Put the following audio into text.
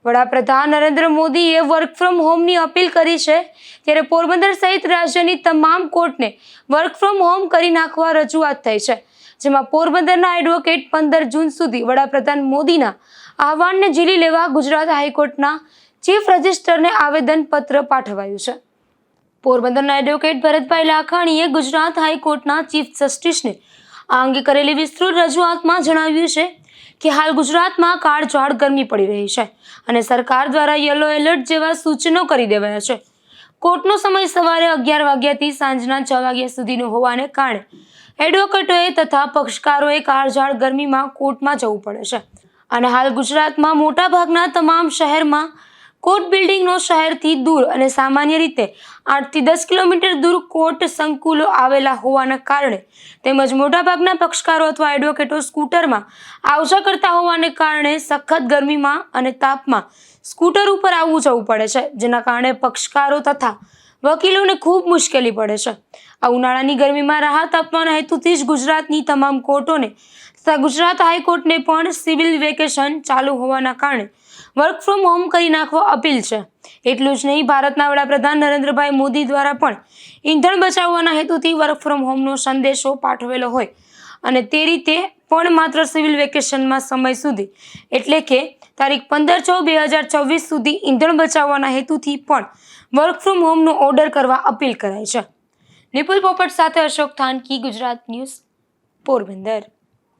વડાપ્રધાન નરેન્દ્ર મોદીએ work from હોમની appeal કરી છે, ત્યારે પોરબંદર સહિત રાજ્યની તમામ કોર્ટને વર્ક ફ્રોમ હોમ કરી નાખવા રજૂઆત થઈ છે, જેમાં પોરબંદરના એડવોકેટ 15 જૂન સુધી વડાપ્રધાન મોદીના આહવાનને ઝીલી લેવા ગુજરાત હાઈકોર્ટના ચીફ રજિસ્ટ્રારને આવેદનપત્ર પાઠવાયું છે। પોરબંદરના એડવોકેટ ભરતભાઈ લાખાણીએ ગુજરાત હાઈકોર્ટના ચીફ જસ્ટિસને આ અંગે કરેલી વિસ્તૃત રજૂઆતમાં જણાવ્યું છે કે હાલ ગુજરાતમાં કાળઝાળ ગરમી પડી રહી છે અને સરકાર દ્વારા યલો એલર્ટ જેવા સૂચનો કરી દેવાયા છે। કોર્ટનો સમય સવારે 11 વાગ્યાથી સાંજના 6 વાગ્યા સુધીનો હોવાને કારણે એડવોકેટોએ તથા પક્ષકારોએ કાળઝાળ ગરમીમાં કોર્ટમાં જવું પડે છે અને હાલ ગુજરાતમાં મોટાભાગના તમામ શહેરમાં કોર્ટ બિલ્ડિંગનો શહેરથી દૂર અને સામાન્ય રીતે 8 થી 10 કિલોમીટર દૂર કોર્ટ સંકુલો આવેલા હોવાના કારણે તેમજ મોટાભાગના પક્ષકારો અથવા એડવોકેટો સ્કૂટરમાં આવજા કરતા હોવાને કારણે સખત ગરમીમાં અને તાપમાં સ્કૂટર ઉપર આવવું જવું પડે છે, જેના કારણે પક્ષકારો તથા વકીલોને ખૂબ મુશ્કેલી પડે છે। આ ઉનાળાની ગરમીમાં રાહત આપવાના હેતુથી જ ગુજરાતની તમામ કોર્ટોને તથા ગુજરાત હાઈકોર્ટને પણ સિવિલ વેકેશન ચાલુ હોવાના કારણે વર્ક ફ્રોમ હોમ કરી નાખવા અપીલ છે। એટલું જ નહીં, ભારતના વડાપ્રધાન નરેન્દ્રભાઈ મોદી દ્વારા પણ ઈંધણ બચાવવાના હેતુથી વર્ક ફ્રોમ હોમનો સંદેશો પાઠવેલો હોય અને તે રીતે પણ માત્ર સિવિલ વેકેશનમાં સમય સુધી એટલે કે તારીખ 15/6/2024 સુધી ઈંધણ બચાવવાના હેતુથી પણ વર્ક ફ્રોમ હોમનો ઓર્ડર કરવા અપીલ કરાઈ છે। નિપુલ પોપટ સાથે અશોક થાનકી, ગુજરાત ન્યૂઝ, પોરબંદર।